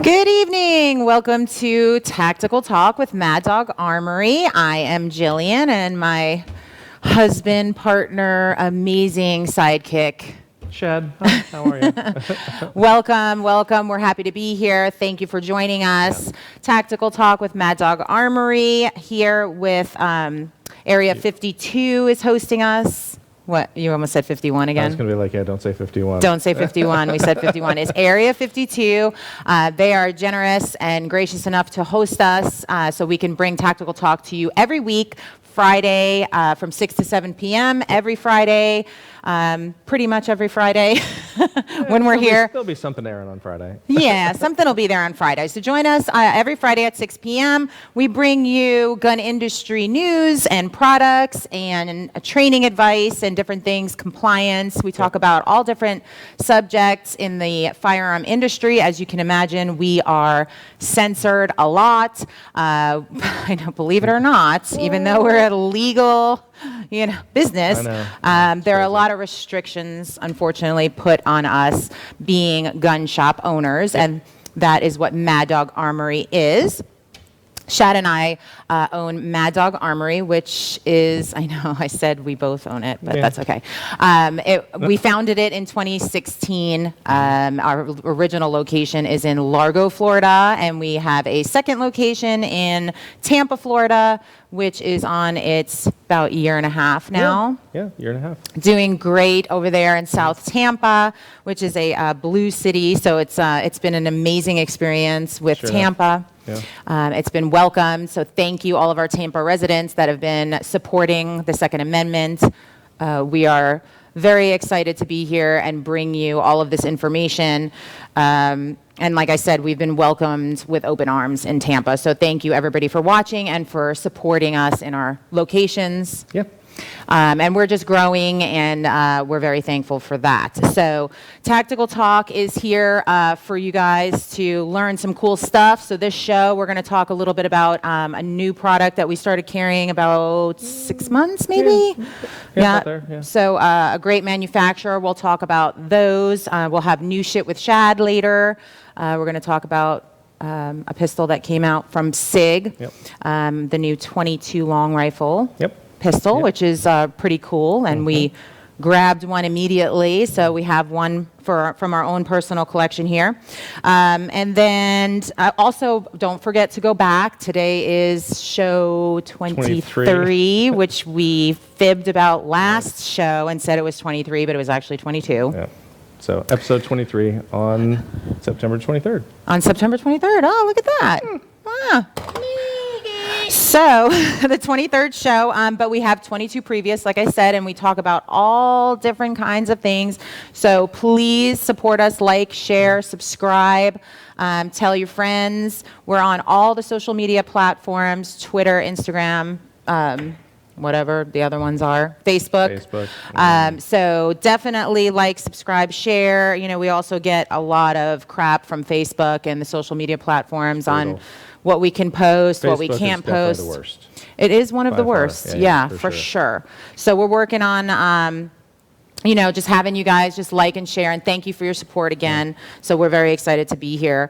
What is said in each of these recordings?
Good evening. Welcome to Tactical Talk with Mad Dog Armory. I am Jillian, and my husband, partner, amazing sidekick, Shad. How are you? Welcome. We're happy to be here. Thank you for joining us. Tactical Talk with Mad Dog Armory here with Area 52 is hosting us. What? You almost said 51 again? I was going to be like, yeah, don't say 51. Don't say 51. We said 51. It's Area 52. They are generous and gracious enough to host us so we can bring Tactical Talk to you every week, Friday from 6 to 7 p.m. every Friday. Pretty much every Friday when we're here. There'll be something airing on Friday. Yeah, something will be there on Friday. So join us every Friday at 6 p.m. We bring you gun industry news and products and training advice and different things, compliance. We talk about all different subjects in the firearm industry. As you can imagine, we are censored a lot. I don't believe it or not, even though we're a legal business. There are a lot of restrictions, unfortunately, put on us being gun shop owners, and that is what Mad Dog Armory is. Shad and I own Mad Dog Armory, which is, I know I said we both own it, but that's okay. We founded it in 2016. Our original location is in Largo, Florida, and we have a second location in Tampa, Florida, which is on its about year and a half now. Yeah, year and a half. Doing great over there in South Tampa, which is a blue city. So it's been an amazing experience with Tampa. Yeah. It's been welcomed. So thank you, all of our Tampa residents that have been supporting the Second Amendment. We are very excited to be here and bring you all of this information. And like I said, we've been welcomed with open arms in Tampa. So thank you, everybody, for watching and for supporting us in our locations. Yeah. And we're just growing, and we're very thankful for that. So Tactical Talk is here for you guys to learn some cool stuff. So this show, we're going to talk a little bit about a new product that we started carrying about 6 months, maybe? Yeah. So a great manufacturer. We'll talk about those. We'll have new shit with Shad later. We're going to talk about a pistol that came out from SIG, the new 22 long rifle. Pistol, which is pretty cool, and we grabbed one immediately, so we have one from our own personal collection here. And then also, don't forget to go back. Today is show 23, which we fibbed about last show and said it was 23, but it was actually 22. Yeah. So episode 23 on September 23rd. On September 23rd. Oh, look at that. Wow. So, the 23rd show, but we have 22 previous, like I said, and we talk about all different kinds of things. So, please support us, like, share, subscribe, tell your friends. We're on all the social media platforms, Twitter, Instagram, whatever the other ones are, Facebook. So definitely like, subscribe, share. We also get a lot of crap from Facebook and the social media platforms on what we can post, what we can't post. The worst. It is one of the worst. Yeah, for sure. So we're working on just having you guys just like and share, and thank you for your support again. So we're very excited to be here.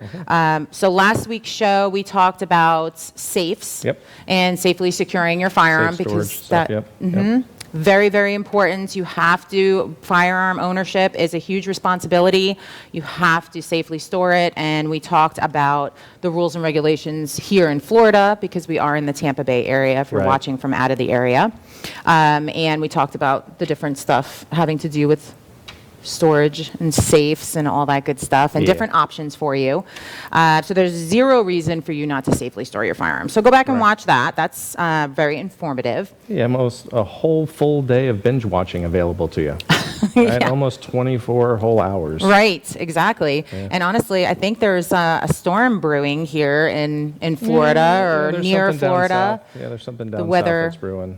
So last week's show, we talked about safes and safely securing your firearm, because that very, very important. You have to, firearm ownership is a huge responsibility. You have to safely store it, and we talked about the rules and regulations here in Florida, because we are in the Tampa Bay area if you're watching from out of the area. And we talked about the different stuff having to do with storage and safes and all that good stuff, and different options for you. So there's zero reason for you not to safely store your firearms. So go back and watch that. That's very informative. Yeah, almost a whole full day of binge watching available to you. Almost 24 whole hours. Right, exactly. And honestly, I think there's a storm brewing here in Florida or near Florida. There's something down south that's brewing.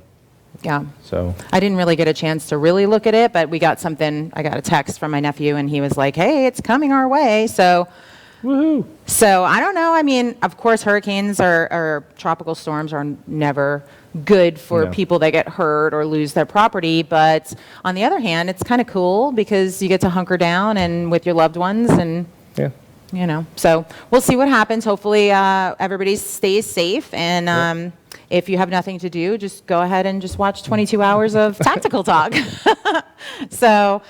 Yeah. So I didn't really get a chance to really look at it, but we got something. I got a text from my nephew, and he was like, "Hey, it's coming our way." So, woohoo! So I don't know. I mean, of course, hurricanes or tropical storms are never good for people that get hurt or lose their property. But on the other hand, it's kind of cool because you get to hunker down and with your loved ones and you know, so we'll see what happens. Hopefully, everybody stays safe. And if you have nothing to do, just go ahead and just watch 22 hours of tactical talk. So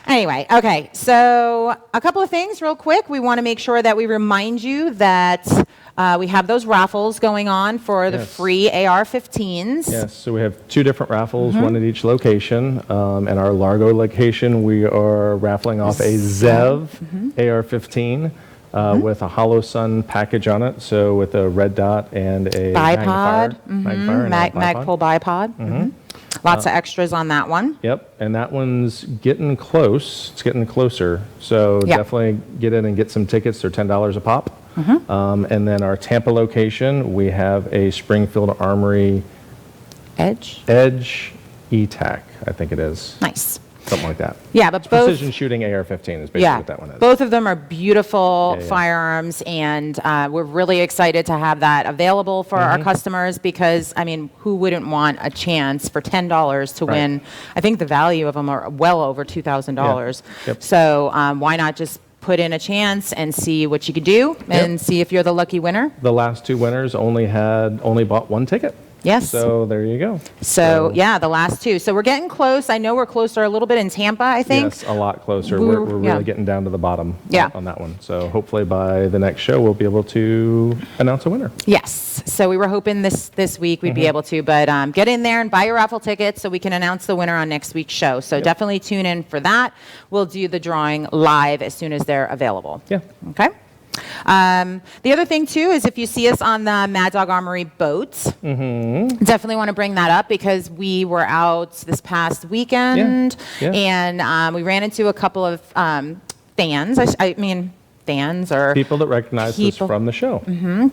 anyway, okay. So a couple of things real quick. We want to make sure that we remind you that we have those raffles going on for the free AR-15s. Yes, so we have 2 different raffles, one at each location. In our Largo location, we are raffling off a ZEV AR-15 with a Hollow Sun package on it, so with a red dot and a bipod, magnifier and a bipod. Magpul bipod. Lots of extras on that one. Yep, and that one's getting close. It's getting closer, so definitely get in and get some tickets. They're $10 a pop. And then our Tampa location, we have a Springfield Armory Edge ETAC, I think it is. Nice. Something like that. Yeah, but both Precision shooting AR-15 is basically what that one is. Both of them are beautiful firearms, and we're really excited to have that available for our customers because, I mean, who wouldn't want a chance for $10 to win? I think the value of them are well over $2,000. Yep. So why not just put in a chance and see what you could do and see if you're the lucky winner? The last 2 winners only bought 1 ticket. Yes. So there you go. So yeah, the last 2. So we're getting close. I know we're closer a little bit in Tampa, I think. Yes, a lot closer. We're really getting down to the bottom on that one. So hopefully by the next show, we'll be able to announce a winner. Yes. So we were hoping this week we'd be able to, but get in there and buy your raffle tickets so we can announce the winner on next week's show. So definitely tune in for that. We'll do the drawing live as soon as they're available. Yeah. Okay. The other thing, too, is if you see us on the Mad Dog Armory boat, definitely want to bring that up because we were out this past weekend and we ran into a couple of fans. I mean, fans or people that recognize us from the show.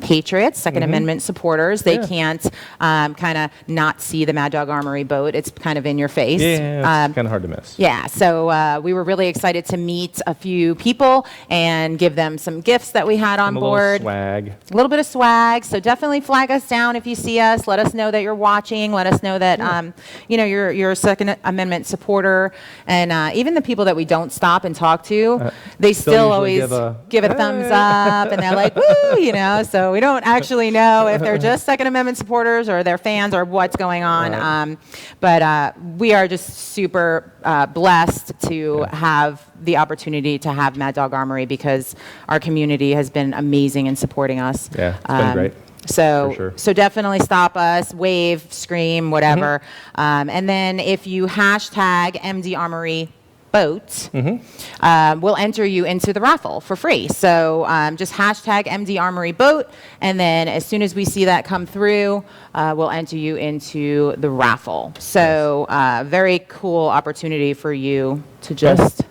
Patriots, Second Amendment supporters. They can't kind of not see the Mad Dog Armory boat. It's kind of in your face. Yeah, it's kind of hard to miss. Yeah, so we were really excited to meet a few people and give them some gifts that we had on board. A little bit of swag. So definitely flag us down if you see us. Let us know that you're watching. Let us know that you know you're a Second Amendment supporter. And even the people that we don't stop and talk to, they still always give a thumbs up, and they're like, woo, you know, so we don't actually know if they're just Second Amendment supporters or they're fans or what's going on. But we are just super blessed to have the opportunity to have Mad Dog Armory because our community has been amazing in supporting us. Yeah, it's been great. So definitely stop us, wave, scream, whatever. And then if you hashtag MD Armory boat, we'll enter you into the raffle for free. So just hashtag MD Armory boat, and then as soon as we see that come through, we'll enter you into the raffle. So very cool opportunity for you to just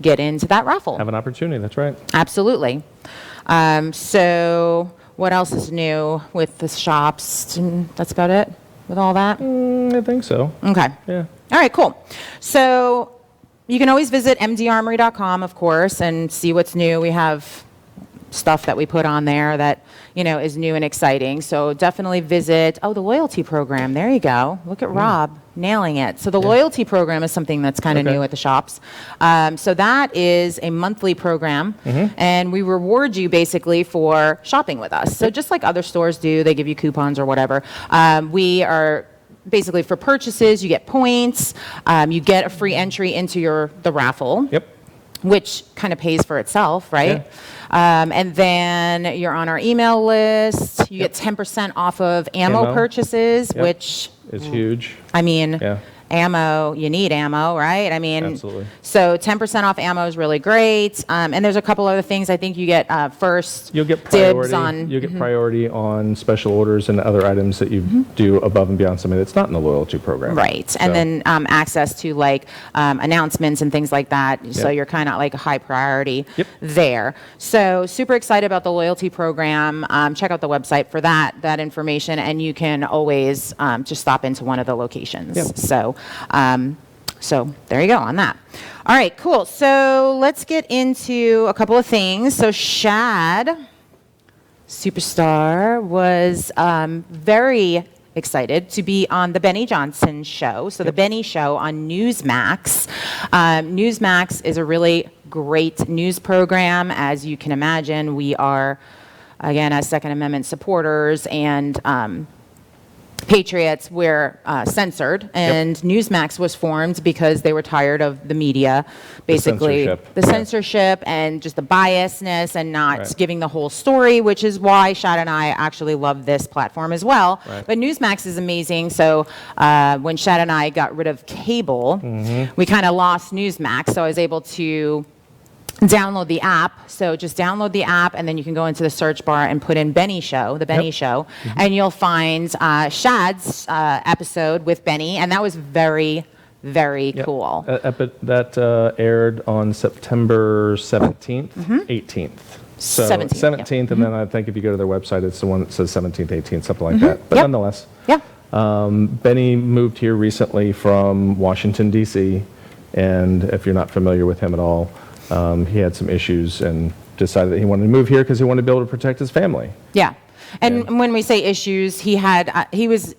get into that raffle. Have an opportunity, that's right. Absolutely. So what else is new with the shops? That's about it with all that? I think so. Okay. Yeah. All right, cool. So you can always visit mdarmory.com, of course, and see what's new. We have stuff that we put on there that, you know, is new and exciting. So definitely visit. Oh, the loyalty program. There you go. Look at Rob nailing it. So the loyalty program is something that's kind of new at the shops. So that is a monthly program, and we reward you basically for shopping with us. So just like other stores do, they give you coupons or whatever. We are basically for purchases, you get points, you get a free entry into the raffle, which kind of pays for itself, right? And then you're on our email list. You get 10% off of ammo purchases, which is huge. I mean, ammo, you need ammo, right? I mean, absolutely. So 10% off ammo is really great. And there's a couple other things. I think you get you'll get priority, dibs on. You'll get priority on special orders and other items that you do above and beyond something that's not in the loyalty program. Right. So. And then access to like announcements and things like that. So you're kind of like a high priority there. So super excited about the loyalty program. Check out the website for that information, and you can always just stop into one of the locations. So there you go on that. All right, cool. So let's get into a couple of things. So Shad, superstar, was very excited to be on the Benny Johnson show. So the Benny show on Newsmax. Newsmax is a really great news program. As you can imagine, we are, again, as Second Amendment supporters and patriots, we're censored, and Newsmax was formed because they were tired of the media, basically the censorship and just the biasness and not giving the whole story, which is why Shad and I actually love this platform as well. But Newsmax is amazing. So when Shad and I got rid of cable, we kind of lost Newsmax, so I was able to download the app. So just download the app, and then you can go into the search bar and put in Benny Show, the Benny Show, and you'll find Shad's episode with Benny, and that was very, very cool. That aired on September 17th, 18th. So 17th, and then I think if you go to their website, it's the one that says 17th, 18th, something like that. But nonetheless, Benny moved here recently from Washington, D.C., and if you're not familiar with him at all, he had some issues and decided that he wanted to move here because he wanted to be able to protect his family. Yeah. And when we say issues, he was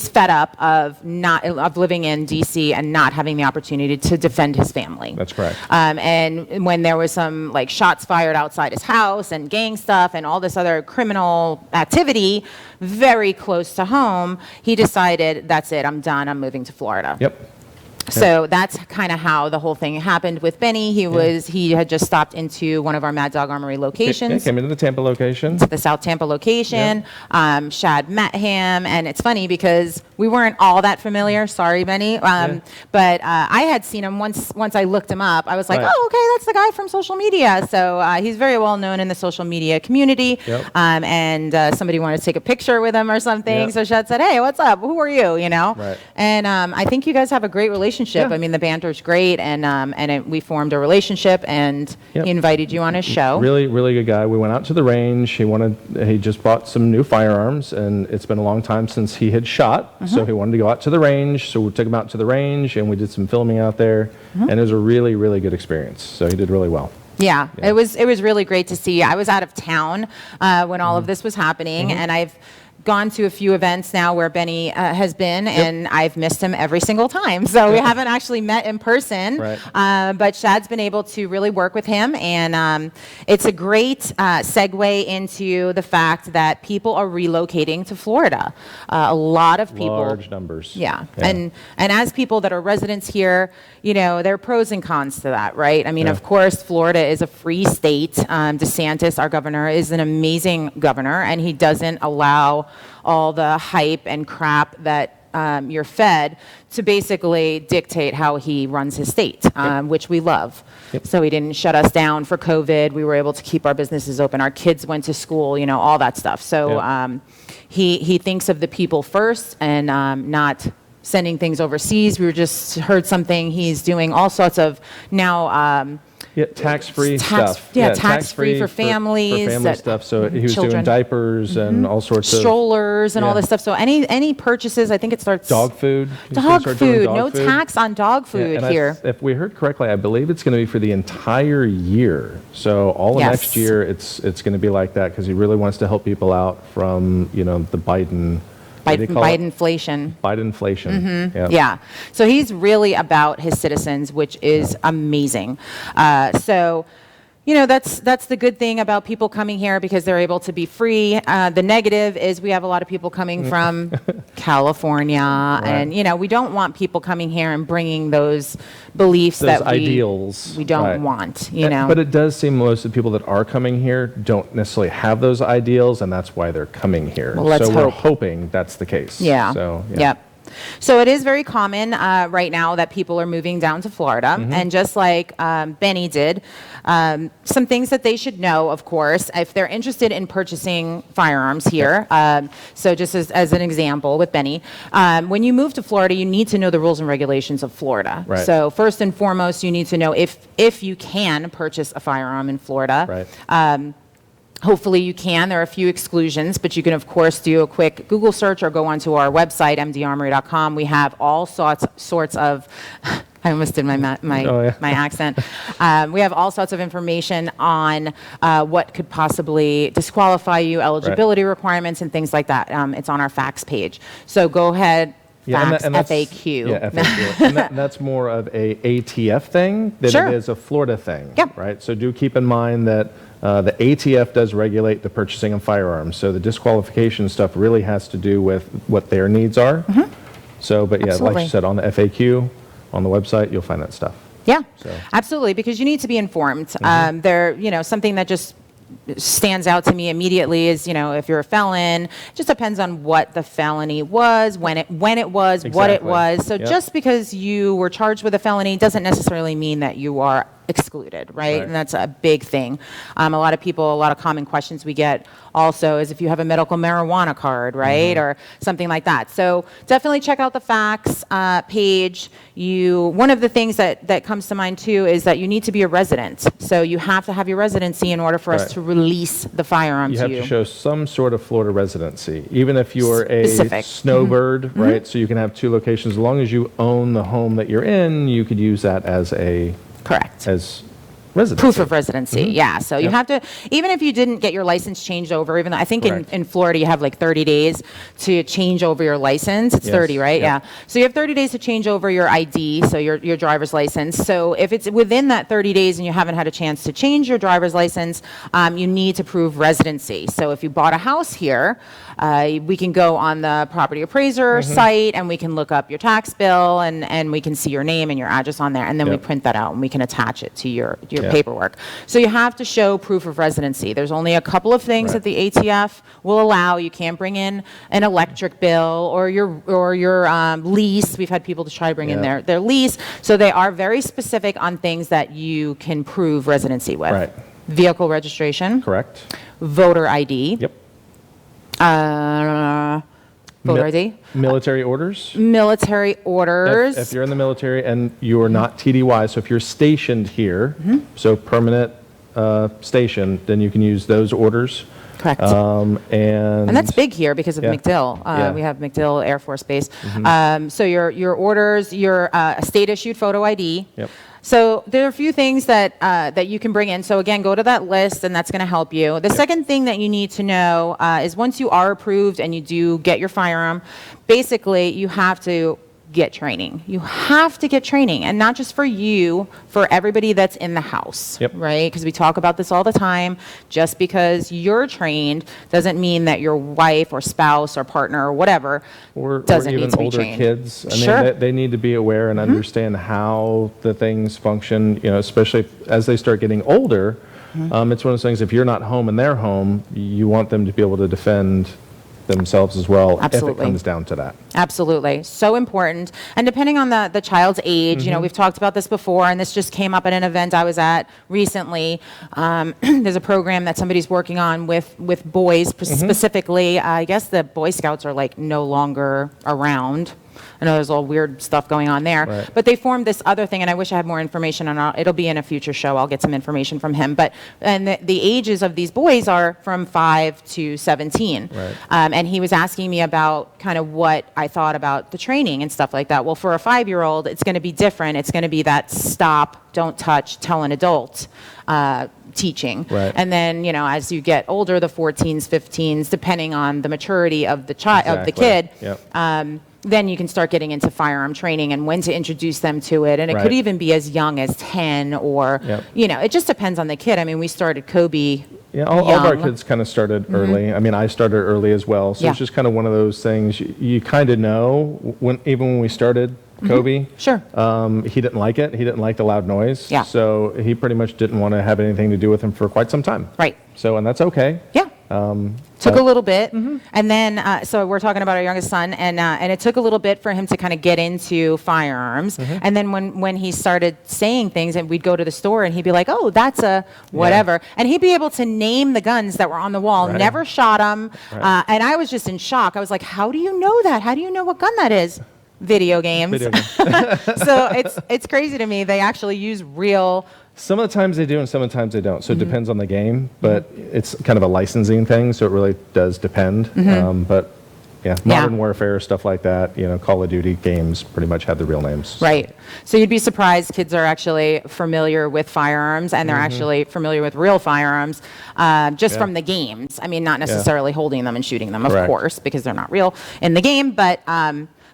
fed up of living in DC and not having the opportunity to defend his family. That's correct. And when there was some like shots fired outside his house and gang stuff and all this other criminal activity very close to home, he decided, that's it, I'm done, I'm moving to Florida. So that's kind of how the whole thing happened with Benny. He had just stopped into one of our Mad Dog Armory locations. Came into the Tampa location. The South Tampa location. Shad met him, and it's funny because we weren't all that familiar. Sorry, Benny. But I had seen him once I looked him up. I was like, oh, okay, that's the guy from social media. So he's very well known in the social media community. And somebody wanted to take a picture with him or something. So Shad said, hey, what's up? Who are you? You know? And I think you guys have a great relationship. I mean, the banter's great, and we formed a relationship, and he invited you on his show. Really, really good guy. We went out to the range. He just bought some new firearms, and it's been a long time since he had shot, so he wanted to go out to the range. So we took him out to the range, and we did some filming out there, and it was a really, really good experience. So he did really well. Yeah, it was really great to see. I was out of town when all of this was happening, and I've gone to a few events now where Benny has been, and I've missed him every single time. So we haven't actually met in person, but Shad's been able to really work with him, and it's a great segue into the fact that people are relocating to Florida. A lot of people. Large numbers. And as people that are residents here, you know, there are pros and cons to that, right? I mean, of course, Florida is a free state. DeSantis, our governor, is an amazing governor, and he doesn't allow all the hype and crap that you're fed to basically dictate how he runs his state, which we love. So he didn't shut us down for COVID. We were able to keep our businesses open. Our kids went to school, you know, all that stuff. So he thinks of the people first, and not sending things overseas. We just heard something. He's doing all sorts of now tax-free stuff. Tax-free for families. For family stuff. So he was doing diapers and all sorts of strollers and all this stuff. So any purchases, I think it starts dog food. Dog food. No tax on dog food here. If we heard correctly, I believe it's going to be for the entire year. So all of next year, it's going to be like that because he really wants to help people out from the Bidenflation. Yeah. So he's really about his citizens, which is amazing. So, you know, that's the good thing about people coming here because they're able to be free. The negative is we have a lot of people coming from California, and you know, we don't want people coming here and bringing those beliefs, those ideals we don't want. You know, but it does seem most of the people that are coming here don't necessarily have those ideals, and that's why they're coming here. Well, let's hope. We're hoping that's the case. Yeah. So, Yep. So it is very common right now that people are moving down to Florida, and just like Benny did, some things that they should know, of course, if they're interested in purchasing firearms here. So just as an example with Benny, when you move to Florida, you need to know the rules and regulations of Florida. So first and foremost, you need to know if you can purchase a firearm in Florida. Hopefully you can. There are a few exclusions, but you can, of course, do a quick Google search or go onto our website, mdarmory.com. We have all sorts of, I almost did my accent. We have all sorts of information on what could possibly disqualify you, eligibility requirements, and things like that. It's on our facts page. So go ahead facts, and that's, FAQ. Yeah, FAQ. And that's more of a ATF thing than Sure. it is a Florida thing, Yep. right? So do keep in mind that the ATF does regulate the purchasing of firearms. So the disqualification stuff really has to do with what their needs are. So, but yeah, Absolutely. like you said, on the FAQ, on the website, you'll find that stuff. Yeah, So- absolutely, because you need to be informed. Something that just stands out to me immediately is, if you're a felon, it just depends on what the felony was, when it was, what it Exactly. was. So Yep. just because you were charged with a felony doesn't necessarily mean that you are excluded, right? Right. And that's a big thing. A lot of common questions we get also is if you have a medical marijuana card, right? Or something like that. So definitely check out the facts page. One of the things that comes to mind too is that you need to be a resident. So you have to have your residency in order for us Right. to release the firearm You to have you. to show some sort of Florida residency, even if you're a Specific. snowbird, right? So you can have 2 locations. As long as you own the home that you're in, you could use that as Correct. residency. Proof of residency, yeah. So you Yep. have to, even if you didn't get your license changed over, even though I think Correct. in Florida you have like 30 days to change over your license. It's Yes. 30, right? Yep. Yeah. So you have 30 days to change over your ID, so your driver's license. So if it's within that 30 days and you haven't had a chance to change your driver's license, you need to prove residency. So if you bought a house here, we can go on the property appraiser site and we can look up your tax bill and we can see your name and your address on there, and then we Yep. print that out and we can attach it to your Yeah. paperwork. So you have to show proof of residency. There's only a couple of things Right. that the ATF will allow. You can't bring in an electric bill or your lease. We've had people to try to bring in Yeah. their lease. So they are very specific on things that you can prove residency with. Right. Vehicle registration, Correct. voter ID, Yep. voter Mi- ID, Military orders. military orders. If you're in the military and you are not TDY, so if you're stationed here, so permanent station, then you can use those orders. Correct. And that's big here because of Yeah. MacDill. Yeah. We have MacDill Air Force Base. So your orders, your state-issued photo ID. Yep. So there are a few things that you can bring in. So again, go to that list, and that's going to help you. The second thing that you need to know is once you are approved and you do get your firearm, basically you have to get training. You have to get training, and not just for you, for everybody that's in the house, Yep. right? Because we talk about this all the time. Just because you're trained doesn't mean that your wife or spouse or partner or whatever or doesn't even need to be older trained. kids. I mean, Sure. they need to be aware and understand how the things function, especially as they start getting older. It's one of those things, if you're not home and they're home, you want them to be able to defend themselves as well if Absolutely. it comes down to that. Absolutely. So important. And depending on the child's age, we've talked about this before, and this just came up at an event I was at recently. There's a program that somebody's working on with boys specifically. I guess the Boy Scouts are like no longer around. I know there's all weird stuff going on there. Right. But they formed this other thing, and I wish I had more information on it. It'll be in a future show. I'll get some information from him. And the ages of these boys are from 5 to 17. Right. And he was asking me about kind of what I thought about the training and stuff like that. Well, for a 5-year-old, it's going to be different. It's going to be that stop, don't touch, tell an adult teaching. Right. And then, as you get older, the 14s, 15s, depending on the maturity of the child, of the kid, Yep. then you can start getting into firearm training and when to introduce them to it. And it Right. could even be as young as 10 or, Yep. it just depends on the kid. I mean, we started Kobe Yeah, all of our young. kids kind of started early. I mean, I started early as well. So Yeah. it's just kind of one of those things you kind of know even when we started Kobe. Sure. He didn't like it. He didn't like the loud noise. Yeah. So he pretty much didn't want to have anything to do with him for quite some time. Right. So, and that's okay. Yeah. Took a little bit, and then so we're talking about our youngest son, and it took a little bit for him to kind of get into firearms. And then when he started saying things, and we'd go to the store, and he'd be like, "Oh, that's a whatever," and he'd be able to name the guns that were on the wall. Right. Never shot them, Right. and I was just in shock. I was like, "How do you know that? How do you know what gun that is?" Video games. Video game. So it's crazy to me. They actually use real. Some of the times they do and some of the times they don't. So it depends on the game, but it's kind of a licensing thing, so it really does depend. But yeah, Modern Warfare, stuff like that, Call of Duty games pretty much have the real names. Right. So you'd be surprised kids are actually familiar with firearms, and they're actually familiar with real firearms just Yeah. from the games. I mean, not necessarily holding them and shooting them, of Correct. course, because they're not real in the game, but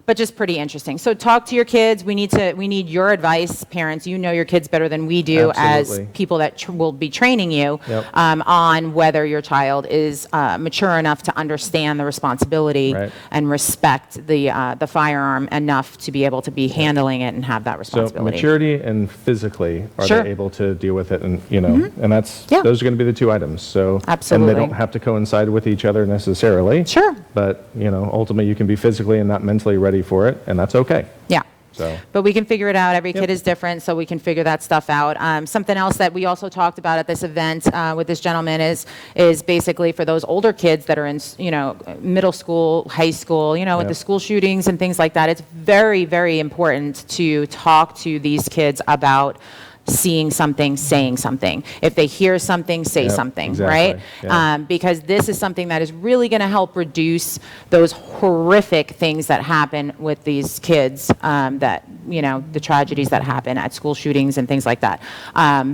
but just pretty interesting. So talk to your kids. We need your advice, parents. You know your kids better than we do Absolutely. as people that will be training you Yep. on whether your child is mature enough to understand the responsibility Right. and respect the firearm enough to be able to be handling it and have that So responsibility. maturity and physically, are Sure. they able to deal with it? And, you know, and that's, Yeah. those are going to be the two items. So, Absolutely. And they don't have to coincide with each other necessarily. Sure. But, you know, ultimately you can be physically and not mentally ready for it, and that's okay. Yeah. So, But we can figure it out. Every Yep. kid is different, so we can figure that stuff out. Something else that we also talked about at this event with this gentleman is basically for those older kids that are in, you know, middle school, high school, you know, with Yep. the school shootings and things like that. It's very, very important to talk to these kids about seeing something, saying something. If they hear something, say Yep, something, exactly. right? Yeah. Because this is something that is really going to help reduce those horrific things that happen with these kids, that, you know, the tragedies that happen at school shootings and things like that.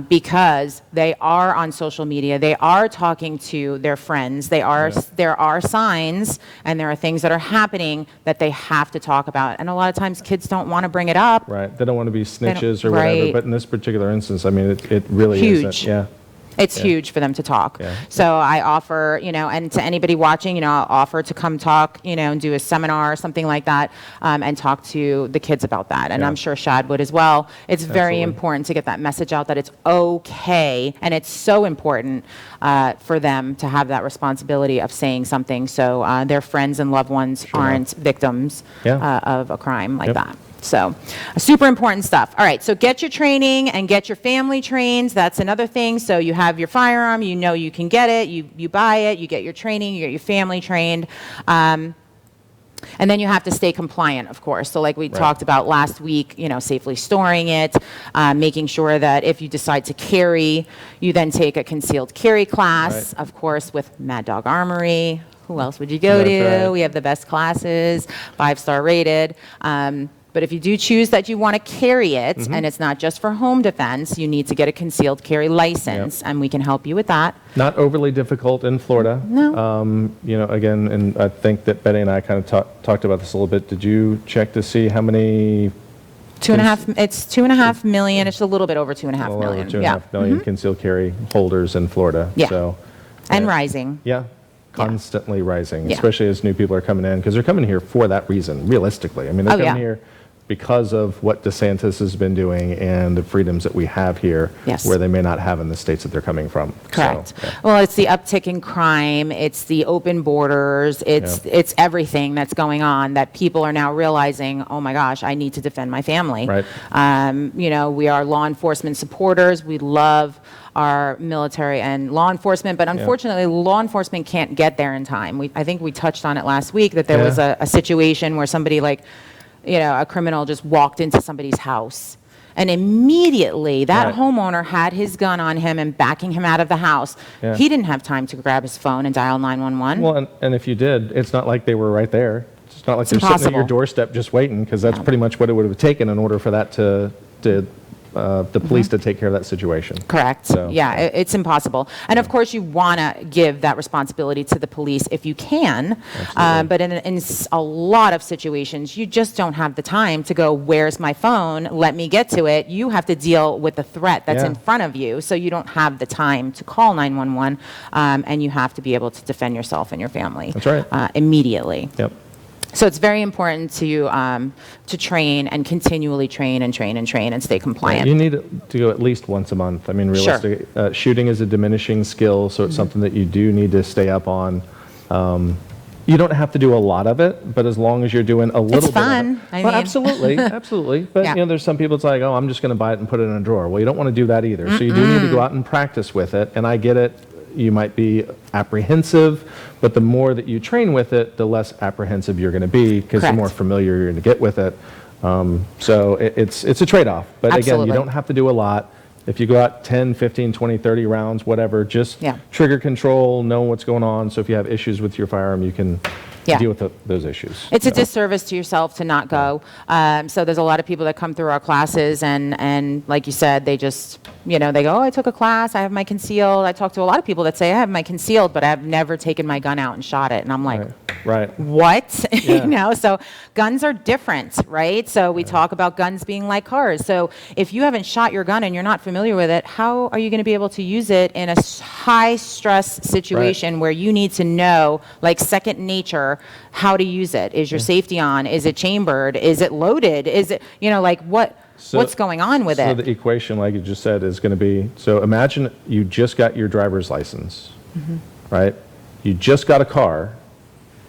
Because they are on social media, they are talking to their friends, there are signs and there are things that are happening that they have to talk about. And a lot of times kids don't want to bring it up. right, they don't want to be snitches or right. whatever, but in this particular instance, I mean, it really Huge. isn't. Yeah. It's Yeah. huge for them to talk. Yeah. So I offer, you know, and to anybody watching, you know, I'll offer to come talk, you know, and do a seminar or something like that, and talk to the kids about that. And Yeah. I'm sure Shad would as well. It's very Absolutely. important to get that message out that it's okay, and it's so important for them to have that responsibility of saying something so their friends and loved ones aren't victims Yeah. of a crime like Yep. that. So, super important stuff. All right, so get your training and get your family trained. That's another thing. So you have your firearm, you know you can get it, you buy it, you get your training, you get your family trained. And then you have to stay compliant, of course. So like we talked about last week, you know, safely storing it, making sure that if you decide to carry, you then take a concealed carry class, Right. of course, with Mad Dog Armory. Who else would you go That's to? right. We have the best classes, 5-star rated. But if you do choose that you want to carry it, Mm-hmm. and it's not just for home defense, you need to get a concealed carry license, and we can help you with that. Not overly difficult in Florida. No. You know, again, and I think that Betty and I kind of talked about this a little bit. Did you check to see how many? It's 2.5 million. It's a little bit over 2.5 Well, over million. 2.5 million concealed carry holders in Florida. Yeah. So, And yeah. rising. Yeah, constantly rising, Yeah. especially as new people are coming in, because they're coming here for that reason, realistically. I mean, they're Oh, coming yeah. here because of what DeSantis has been doing and the freedoms that we have here, Yes. where they may not have in the states that they're coming from. Correct. So, yeah. Well, it's the uptick in crime, it's the open borders, it's everything that's going on that people are now realizing, oh my gosh, I need to defend my family. Right. You know, we are law enforcement supporters. We love our military and law enforcement, but unfortunately, law enforcement can't get there in time. I think we touched on it last week that there was a situation where somebody you know, a criminal just walked into somebody's house. And immediately, that Right. homeowner had his gun on him and backing him out of the house. Yeah. He didn't have time to grab his phone and dial 911. Well, and if you did, it's not like they were right there. It's not like they're sitting at your impossible. doorstep just waiting, because that's pretty much what it would have taken in order for that the police to take care of that situation. Correct. So, Yeah, it's impossible. And of course, you want to give that responsibility to the police if you can. But in a lot of situations, you just don't have the time to go, where's my phone? Let me get to it. You have to deal with the threat that's Yeah. in front of you. So you don't have the time to call 911. And you have to be able to defend yourself and your family. That's right. Immediately. Yep. So it's very important to train and continually train and stay compliant. You need to go at least once a month. I mean, Sure. realistically, shooting is a diminishing skill, so it's something that you do need to stay up on. You don't have to do a lot of it, but as long as you're doing a little bit fun. of it. I Well, mean- absolutely, absolutely. But Yeah. you know, there's some people it's like, oh, I'm just going to buy it and put it in a drawer. Well, you don't want to do that either. So you do need to go out and practice with it. And I get it. You might be apprehensive, but the more that you train with it, the less apprehensive you're going to be, because the Correct. more familiar you're going to get with it. So it's a trade-off. But again, Absolutely. you don't have to do a lot. If you go out 10, 15, 20, 30 rounds, whatever, just Yeah. trigger control, know what's going on. So if you have issues with your firearm, you can Yeah. deal with those issues. It's a disservice to yourself to not go. So there's a lot of people that come through our classes and like you said, they just, they go, oh, I took a class, I have my concealed. I talk to a lot of people that say, I have my concealed, but I've never taken my gun out and shot it. And I'm like, right. What? Yeah. So guns are different, right? So we talk about guns being like cars. So if you haven't shot your gun and you're not familiar with it, how are you going to be able to use it in a high stress situation where you need to know, like second nature, how to use it? Is your safety on? Is it chambered? Is it loaded? Is it, what's going on with it? So the equation, like you just said, is going to be, so imagine you just got your driver's license, right? You just got a car,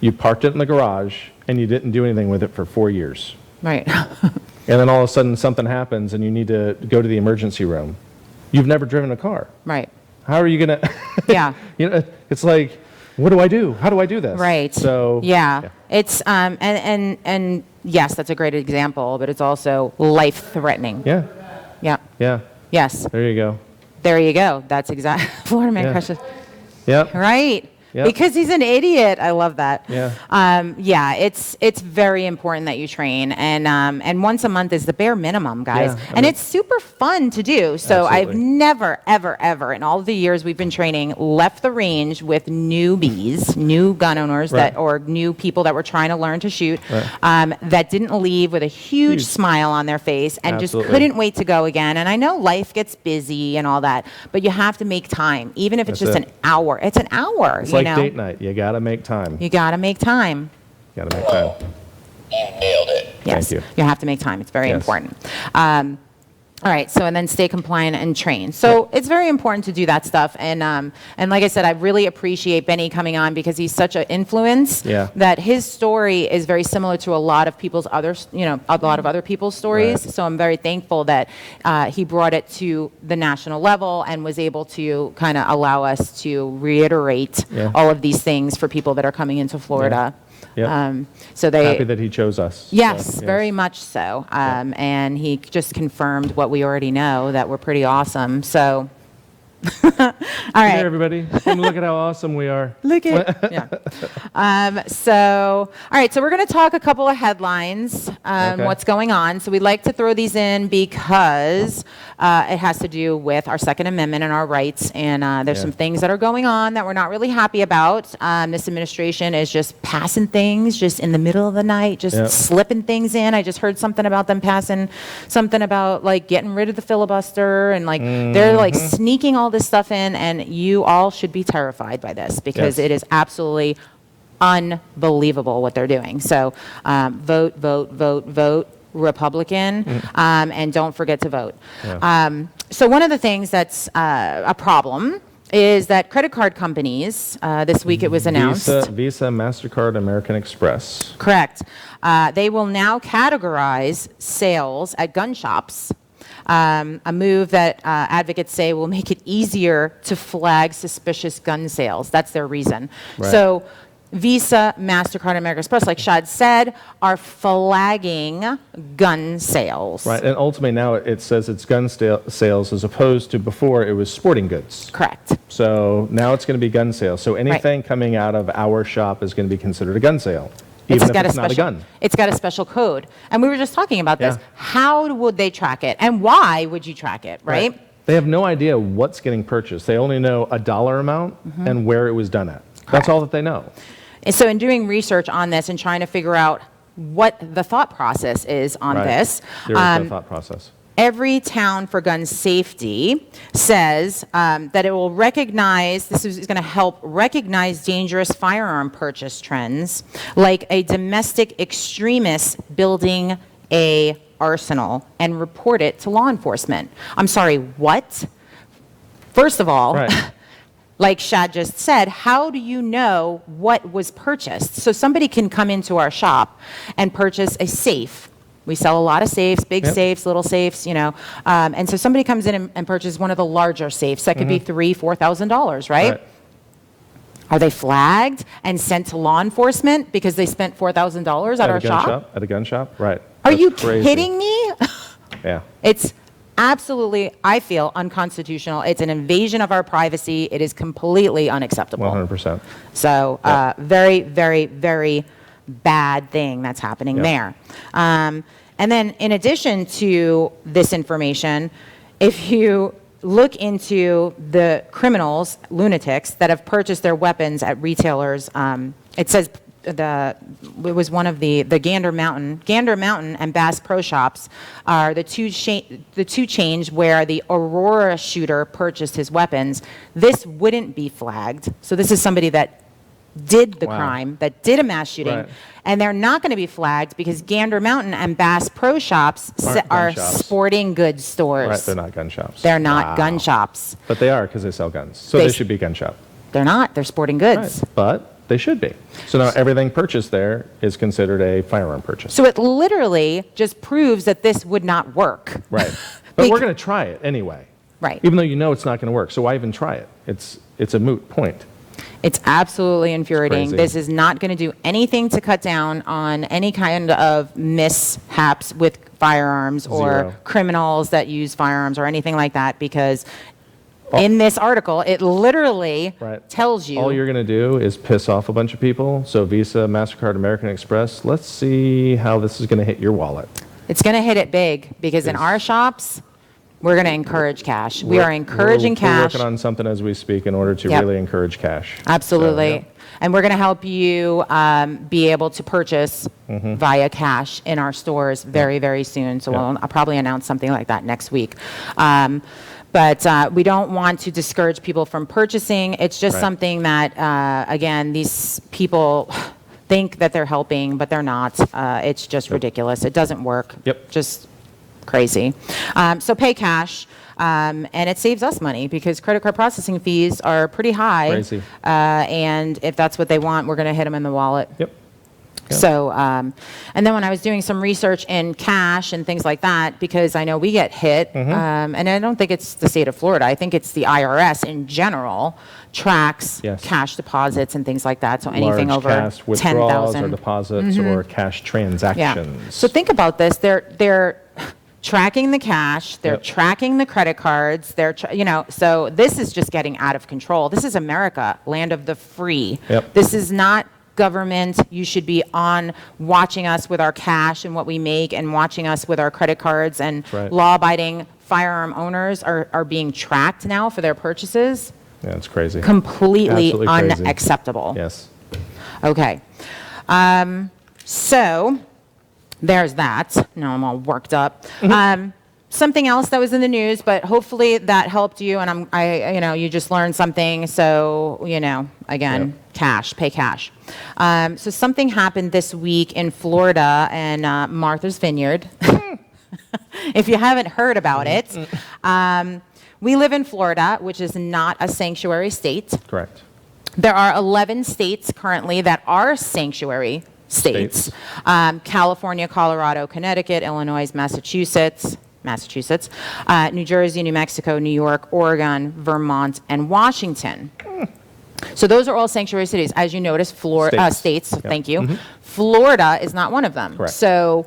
you parked it in the garage, and you didn't do anything with it for 4 years. Right. And then all of a sudden something happens and you need to go to the emergency room. You've never driven a car. Right. How are you going to? Yeah. It's like, what do I do? How do I do this? Right. So yeah. It's and yes, that's a great example, but it's also life-threatening. Yeah. Yeah. Yeah. Yes. There you go. There you go. That's exactly Florida man crushes. Yep. Right. Yep. Because he's an idiot. I love that. Yeah. It's very important that you train, and once a month is the bare minimum, guys. And it's super fun to do. So I've never, ever, ever in all of the years we've been training left the range with newbies, new gun owners or new people that were trying to learn to shoot, that didn't leave with a huge smile on their face and just couldn't wait to go again. And I know life gets busy and all that, but you have to make time, even if it's just an hour. It's an hour. It's like date night. You got to make time. You got to make time. You got to make time. You nailed it. Yes. Thank you. You have to make time. It's very important. All right, so and then stay compliant and train. So it's very important to do that stuff. And like I said, I really appreciate Benny coming on because he's such an influence that his story is very similar to a lot of people's others, a lot of other people's stories. So I'm very thankful that he brought it to the national level and was able to kind of allow us to reiterate all of these things for people that are coming into Florida. So they happy that he chose us. Yes, very much so. And he just confirmed what we already know, that we're pretty awesome. So, all right. Hey, everybody. Look at how awesome we are. Look at So, all right. So we're going to talk a couple of headlines, what's going on. So we like to throw these in because it has to do with our Second Amendment and our rights. And there's some things that are going on that we're not really happy about. This administration is just passing things just in the middle of the night, just slipping things in. I just heard something about them passing something about like getting rid of the filibuster and like they're like sneaking all this stuff in, and you all should be terrified by this because it is absolutely unbelievable what they're doing. So vote Republican, and don't forget to vote. So one of the things that's a problem is that credit card companies, this week it was announced. Visa, MasterCard, American Express. Correct. They will now categorize sales at gun shops. A move that advocates say will make it easier to flag suspicious gun sales. That's their reason. So Visa, MasterCard, and American Express, like Shad said, are flagging gun sales. Right, and ultimately now it says it's gun sales as opposed to before it was sporting goods. Correct. So now it's going to be gun sales. So anything coming out of our shop is going to be considered a gun sale. Even if it's not a gun. It's got a special code. And we were just talking about this. How would they track it? And why would you track it, right? They have no idea what's getting purchased. They only know a dollar amount and where it was done at. That's all that they know. And so in doing research on this and trying to figure out what the thought process is on this. There is no thought process. Every Town for Gun Safety says that it will recognize, this is going to help recognize dangerous firearm purchase trends, like a domestic extremist building a arsenal and report it to law enforcement. I'm sorry, what? First of all, like Shad just said, how do you know what was purchased? So somebody can come into our shop and purchase a safe. We sell a lot of safes, big safes, little safes, and so somebody comes in and purchases one of the larger safes. That could be $3,000, $4,000, right? Are they flagged and sent to law enforcement because they spent $4,000 at our shop? At a gun shop, right. Are you kidding me? Yeah. It's absolutely, I feel, unconstitutional. It's an invasion of our privacy. It is completely unacceptable. 100%. So Yep. very, very, very bad thing that's happening Yep. there. And then in addition to this information, if you look into the criminals, lunatics, that have purchased their weapons at retailers, it says it was one of the Gander Mountain and Bass Pro Shops are the two chains where the Aurora shooter purchased his weapons. This wouldn't be flagged. So this is somebody that did the Wow. crime, that did a mass shooting, Right. and they're not going to be flagged because Gander Mountain and Bass Pro Shops Aren't are gun shops. sporting goods stores. Right, they're not gun shops. They're not Wow. gun shops. But they are because they sell guns. So They they s- should be gun shop. They're not. They're sporting goods. Right. But they should be. So now everything purchased there is considered a firearm purchase. So it literally just proves that this would not work. Right. But Bec- we're going to try it anyway. Right. Even though you know it's not going to work. So why even try it? It's a moot point. It's absolutely infuriating. Crazy. This is not going to do anything to cut down on any kind of mishaps with firearms or Zero. criminals that use firearms or anything like that, because in this article, it literally Right. tells you. All you're going to do is piss off a bunch of people. So Visa, MasterCard, American Express, let's see how this is going to hit your wallet. It's going to hit it big because in Yes. our shops, we're going to encourage cash. We are encouraging we're cash. working on something as we speak in order to Yep. really encourage cash. Absolutely. So, yeah. And we're going to help you be able to purchase Mm-hmm. via cash in our stores very, very soon. So Yeah. I'll probably announce something like that next week. But we don't want to discourage people from purchasing. It's just Right. something that, again, these people think that they're helping, but they're not. It's just ridiculous. It doesn't work. Yep. Just crazy. So pay cash. And it saves us money because credit card processing fees are pretty high. Crazy. And if that's what they want, we're going to hit them in the wallet. Yep. Yeah. So, and then when I was doing some research in cash and things like that, because I know we get hit, Mm-hmm. and I don't think it's the state of Florida, I think it's the IRS in general tracks Yes. cash deposits and things like that. So anything Large over cash withdrawals or 10,000. deposits or cash transactions. So think about this. They're tracking the cash. They're Yep. tracking the credit cards. So this is just getting out of control. This is America, land of the free. Yep. This is not government. You should be on watching us with our cash and what we make and watching us with our credit cards, and Right. law-abiding firearm owners are being tracked now for their purchases. Yeah, it's crazy. Completely Absolutely crazy. unacceptable. Yes. Okay. So there's that. Now I'm all worked up. Something else that was in the news, but hopefully that helped you, and you just learned something. So, again, cash, pay cash. So something happened this week in Florida and Martha's Vineyard. If you haven't heard about it, we live in Florida, which is not a sanctuary state. Correct. There are 11 states currently that are sanctuary states. California, Colorado, Connecticut, Illinois, Massachusetts, New Jersey, New Mexico, New York, Oregon, Vermont, and Washington. So those are all sanctuary cities. As you notice, states, Yep. thank you. Florida is not one of them. Correct. So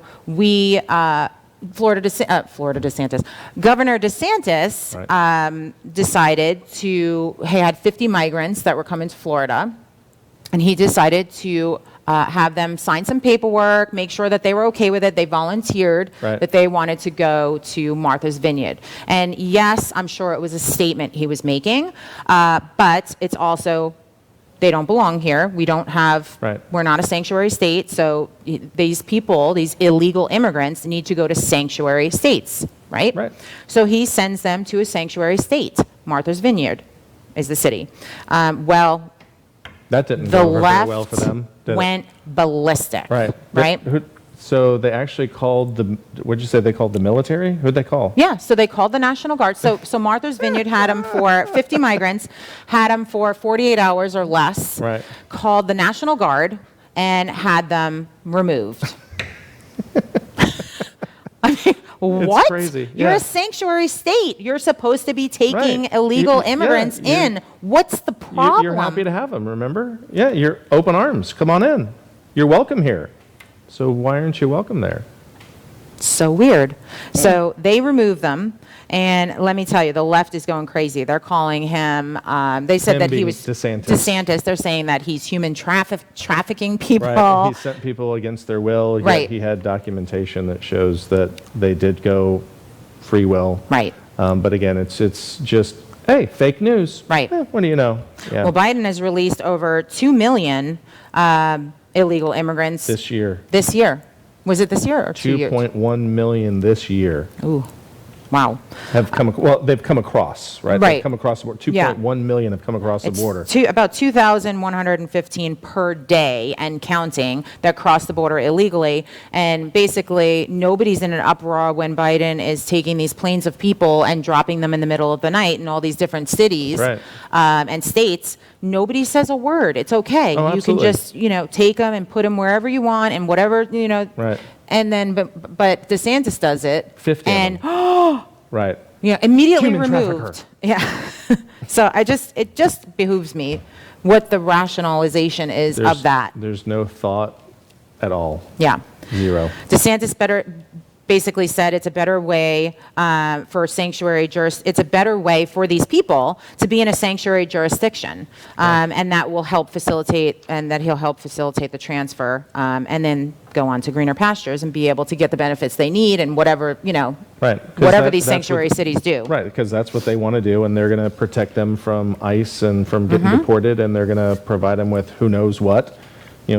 Governor DeSantis Right. decided he had 50 migrants that were coming to Florida, and he decided to have them sign some paperwork, make sure that they were okay with it. They volunteered Right. that they wanted to go to Martha's Vineyard. And yes, I'm sure it was a statement he was making, but it's also, they don't belong here. We don't have, Right. we're not a sanctuary state, so these people, these illegal immigrants, need to go to sanctuary states, right? Right. So he sends them to a sanctuary state. Martha's Vineyard is the city. Well, That didn't the go over very left well for them. did it? went ballistic. Right. Right? So they actually called what did you say they called the military? Who'd they call? Yeah, so they called the National Guard. So Martha's Vineyard had them for 50 migrants, had them for 48 hours or less, Right. called the National Guard, and had them removed. I mean, what? crazy, You're yeah. a sanctuary state. You're supposed to be taking Right. illegal Yeah, immigrants in. What's the problem? You're happy to have them, remember? Yeah, you're open arms. Come on in. You're welcome here. So why aren't you welcome there? So weird. So they remove them, and let me tell you, the left is going crazy. They're calling him, they said Him that he being was DeSantis. They're saying that he's human trafficking people. Right. He sent people against their will. Yet Right. He had documentation that shows that they did go free will. Right. But again, it's just, hey, fake news. Right. What do you know? Yeah. Well, Biden has released over 2 million illegal immigrants This year. this year. Was it this year or 2 years? 2.1 million this year Ooh, wow. have come, they've come across, right? Right. They've come across the border. Yeah. 2.1 million have come across the border. About 2,115 per day and counting that cross the border illegally. And basically, nobody's in an uproar when Biden is taking these planes of people and dropping them in the middle of the night in all these different cities Right. and states. Nobody says a word. It's okay. Oh, You can absolutely. just, take them and put them wherever you want and whatever, Right. And then, but DeSantis does it. 50 of and them. Right. immediately Human removed. Yeah. So it just behooves me what the rationalization is of that. There's no thought at all. Yeah. Zero. DeSantis basically said it's a better way for it's a better way for these people to be in a sanctuary jurisdiction, and that will help facilitate, and that he'll help facilitate the transfer, and then go on to greener pastures and be able to get the benefits they need and whatever, Right. 'Cause whatever these that's sanctuary cities do. Right, because that's what they want to do, and they're going to protect them from ICE and from getting Mm-hmm. deported, and they're going to provide them with who knows what,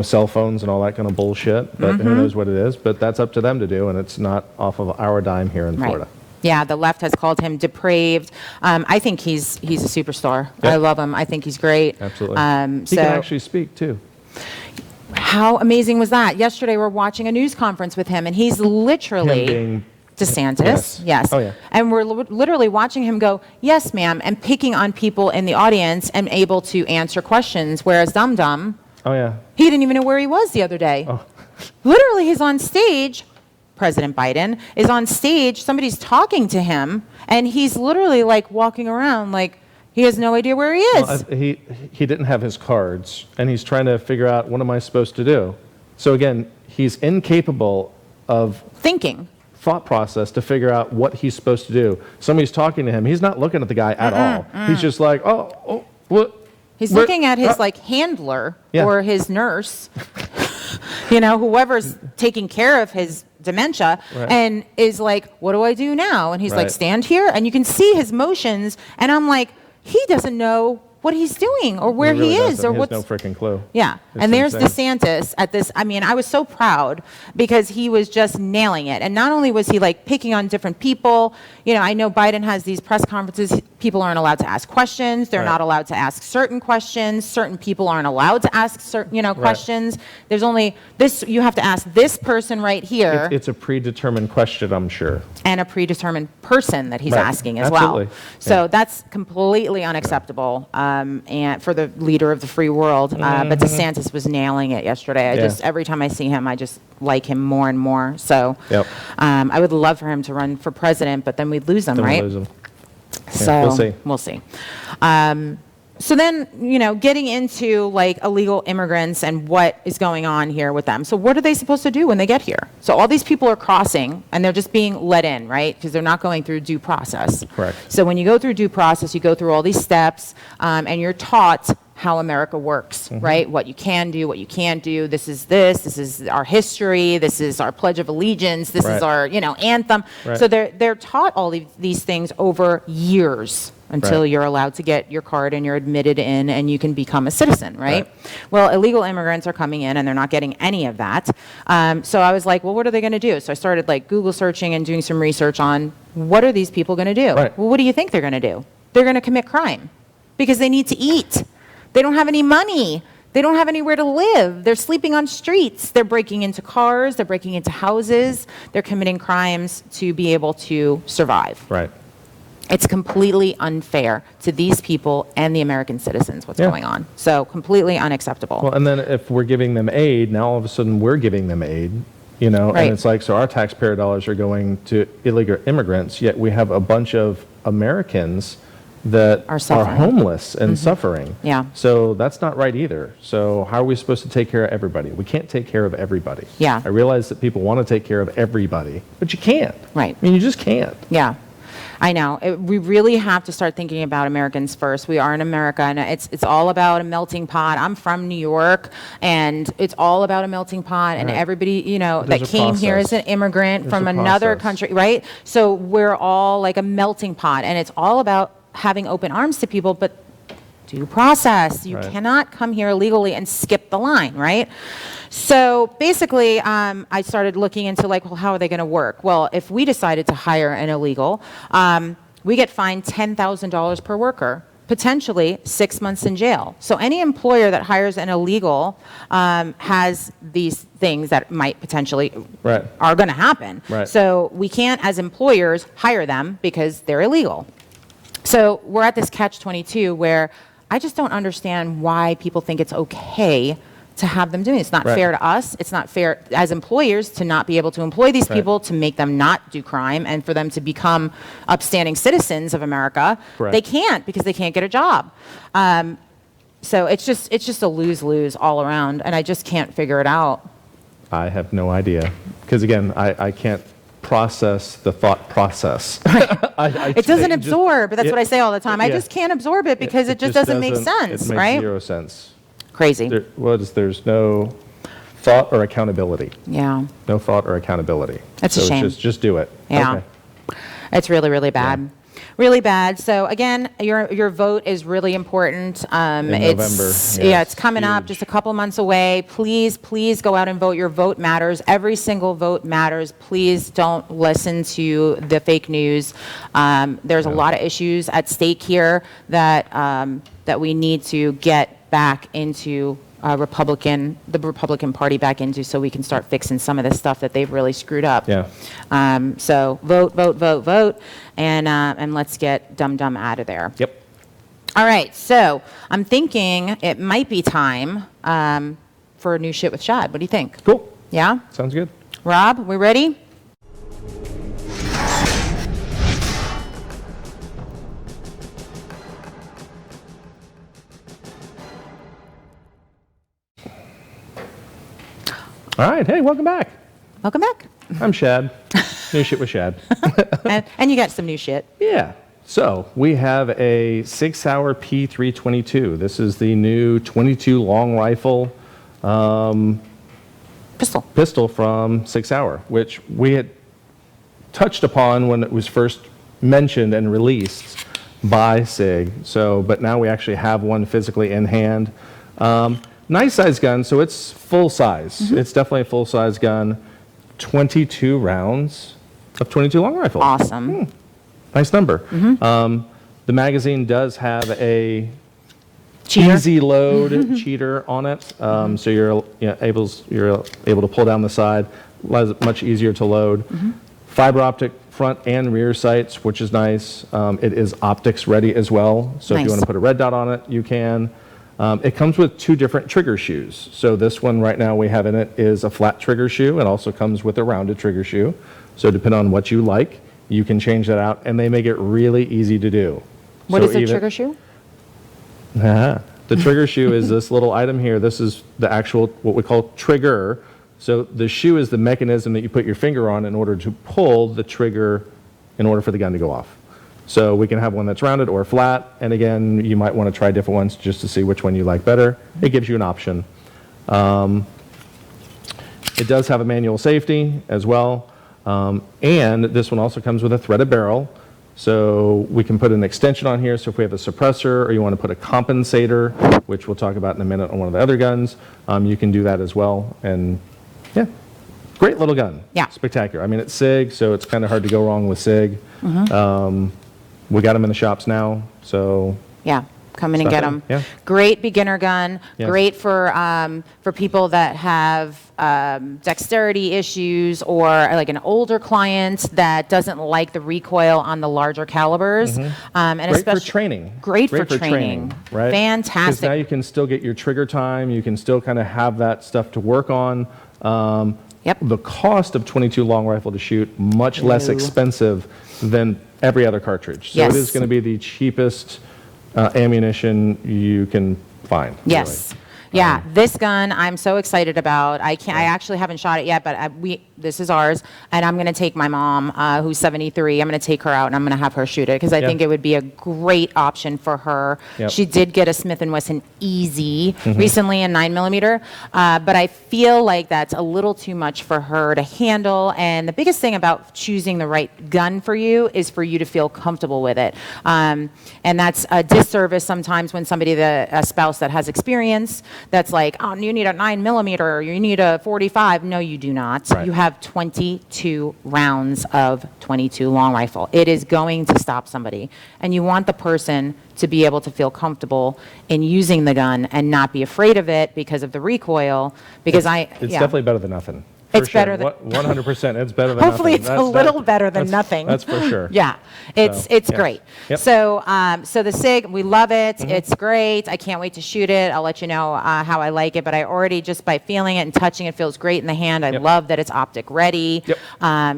cell phones and all that kind of bullshit, but Mm-hmm. who knows what it is. But that's up to them to do, and it's not off of our dime here in Right. Florida. Yeah, the left has called him depraved. I think he's a superstar. Yeah. I love him. I think he's great. Absolutely. He So can actually speak, too. how amazing was that? Yesterday we're watching a news conference with him, and he's literally Him being- DeSantis. Yes. Oh, yeah. And we're literally watching him go, "Yes, ma'am," and picking on people in the audience and able to answer questions. Whereas Dum Dum, Oh, yeah. he didn't even know where he was the other day. Oh. Literally, he's on stage. President Biden is on stage. Somebody's talking to him, and he's literally like walking around like he has no idea where he is. Well, he didn't have his cards, and he's trying to figure out, what am I supposed to do? So again, he's incapable of Thinking. thought process to figure out what he's supposed to do. Somebody's talking to him. He's not looking at the guy at all. He's just like, oh, what? He's where- looking at his handler Yeah. or his nurse, whoever's taking care of his dementia, Right. and is like, "What do I do now?" And he's like, Right. "Stand here," and you can see his motions, and I'm like, he doesn't know what he's doing or where really he is doesn't. or He what's has no freaking clue. Yeah, It's and there's insane. DeSantis at this. I mean, I was so proud because he was just nailing it. And not only was he like picking on different people, I know Biden has these press conferences. People aren't allowed to ask questions. They're Right. not allowed to ask certain questions. Certain people aren't allowed to ask certain, questions. There's only this. You have to ask this person right here It's a predetermined question, I'm sure. and a predetermined person that he's Right. asking as Absolutely. well. So Yeah. that's completely unacceptable, and for the leader of the free world. But DeSantis was nailing it yesterday. Yeah. Every time I see him, I just like him more and more. So Yep. I would love for him to run for president, but then we'd lose him, Then we right? lose him. So we'll see. We'll see. So then, getting into like illegal immigrants and what is going on here with them. So what are they supposed to do when they get here? So all these people are crossing and they're just being let in, right? Because they're not going through due process. Correct. So when you go through due process, you go through all these steps, and you're taught how America works, Mm-hmm. right? What you can do, what you can't do. This is our history. This is our Pledge of Allegiance. This is Right. our, anthem. Right. So they're taught all these things over years until Right. you're allowed to get your card and you're admitted in and you can become a citizen, right? Right. Well, illegal immigrants are coming in and they're not getting any of that. So I was like, well, what are they going to do? So I started like Google searching and doing some research on what are these people going to do? Right. Well, what do you think they're going to do? They're going to commit crime because they need to eat. They don't have any money. They don't have anywhere to live. They're sleeping on streets. They're breaking into cars. They're breaking into houses. They're committing crimes to be able to survive. Right. It's completely unfair to these people and the American citizens what's Yeah. going on. So completely unacceptable. Well, and then if we're giving them aid, now all of a sudden we're giving them aid, Right. and it's like, so our taxpayer dollars are going to illegal immigrants, yet we have a bunch of Americans that Are are suffering. homeless and suffering. Yeah. So that's not right either. So how are we supposed to take care of everybody? We can't take care of everybody. Yeah. I realize that people want to take care of everybody, but you can't. Right. I mean, you just can't. Yeah, I know. We really have to start thinking about Americans first. We are in America, and it's all about a melting pot. I'm from New York, and it's all about a melting pot, and Right. everybody, that There's a came here as process. an immigrant There's from a another process. country, right? So we're all like a melting pot, and it's all about having open arms to people, but due process. You Right. cannot come here illegally and skip the line, right? So basically, I started looking into like, well, how are they going to work? Well, if we decided to hire an illegal, we get fined $10,000 per worker, potentially 6 months in jail. So any employer that hires an illegal has these things that might potentially Right. are going to happen. Right. So we can't, as employers, hire them because they're illegal. So we're at this catch-22 where I just don't understand why people think it's okay to have them doing it. It's not Right. fair to us. It's not fair as employers to not be able to employ these Right. people, to make them not do crime, and for them to become upstanding citizens of America. Correct. They can't because they can't get a job. So it's just a lose-lose all around, and I just can't figure it out. I have no idea. Because again, I can't process the thought process. I It doesn't just- absorb. That's what I say all the time. I yeah. just can't absorb it because it just doesn't make sense, It makes right? zero sense. Crazy. There's no thought or accountability. Yeah. No thought or accountability. That's a So it's shame. just do it. Yeah. Okay. It's really, really bad. Really bad. So again, your vote is really important. November. It's coming up, huge. just a couple months away. Please, please go out and vote. Your vote matters. Every single vote matters. Please don't listen to the fake news. There's a lot of issues at stake here that that we need to get back into the Republican Party back into, so we can start fixing some of this stuff that they've really screwed up. Yeah. So vote, vote, vote, vote, and let's get Dum Dum out of there. Yep. All right, so I'm thinking it might be time for a new shit with Shad. What do you think? Cool. Yeah? Sounds good. Rob, we ready? All right. Hey, welcome back. Welcome back. I'm Shad. New shit with Shad. and you got some new shit. Yeah. So we have a 6-hour P322. This is the new 22 long rifle pistol from 6 Hour, which we had touched upon when it was first mentioned and released by SIG. So, but now we actually have one physically in hand. Nice size gun, so it's full size. It's definitely a full size gun. 22 rounds of 22 long rifle. Awesome. Nice number. The magazine does have a Cheater. easy load cheater on it, so you're able to pull down the side. Much easier to load. Fiber optic front and rear sights, which is nice. It is optics ready as well, so if Nice. you want to put a red dot on it, you can. It comes with 2 different trigger shoes. So this one right now we have in it is a flat trigger shoe. It also comes with a rounded trigger shoe. So depending on what you like, you can change that out, and they make it really easy to do. What So is the even- trigger shoe? The trigger shoe is this little item here. This is the actual, what we call trigger. So the shoe is the mechanism that you put your finger on in order to pull the trigger in order for the gun to go off. So we can have one that's rounded or flat, and again, you might want to try different ones just to see which one you like better. It gives you an option. It does have a manual safety as well, and this one also comes with a threaded barrel. So we can put an extension on here, so if we have a suppressor or you want to put a compensator, which we'll talk about in a minute on one of the other guns, you can do that as well. And yeah, great little gun. Yeah. Spectacular. I mean, it's SIG, so it's kind of hard to go wrong with SIG. We got them in the shops now, so Yeah, come in and Stuff get in, them. yeah. Great beginner gun. Yes. Great for people that have dexterity issues, or like an older client that doesn't like the recoil on the larger calibers. And great for especially training. Great for training. Right? Fantastic. Because now you can still get your trigger time. You can still kind of have that stuff to work on. Yep. the cost of 22 long rifle to shoot much less No. expensive than every other cartridge. So Yes. it is going to be the cheapest ammunition you can find. Yes. Yeah, this gun I'm so excited about. I actually haven't shot it yet, but this is ours, and I'm going to take my mom, who's 73. I'm going to take her out, and I'm going to have her shoot it because I Yeah. think it would be a great option for her. Yep. She did get a Smith & Wesson Easy recently in 9mm, but I feel like that's a little too much for her to handle. And the biggest thing about choosing the right gun for you is for you to feel comfortable with it. And that's a disservice sometimes when a spouse that has experience that's like, oh, you need a 9mm, or you need a 45. No, you do not. Right. You have 22 rounds of 22 long rifle. It is going to stop somebody. And you want the person to be able to feel comfortable in using the gun and not be afraid of it because of the recoil. Because It's definitely better than nothing. It's better than 100%. It's better than hopefully nothing. it's a little better than that's- nothing. That's for sure. Yeah, it's yes. great. Yep. So the SIG, we love it. It's great. I can't wait to shoot it. I'll let you know how I like it. But I already, just by feeling it and touching it, feels great in the hand. I Yep. love that it's optic ready. Yep.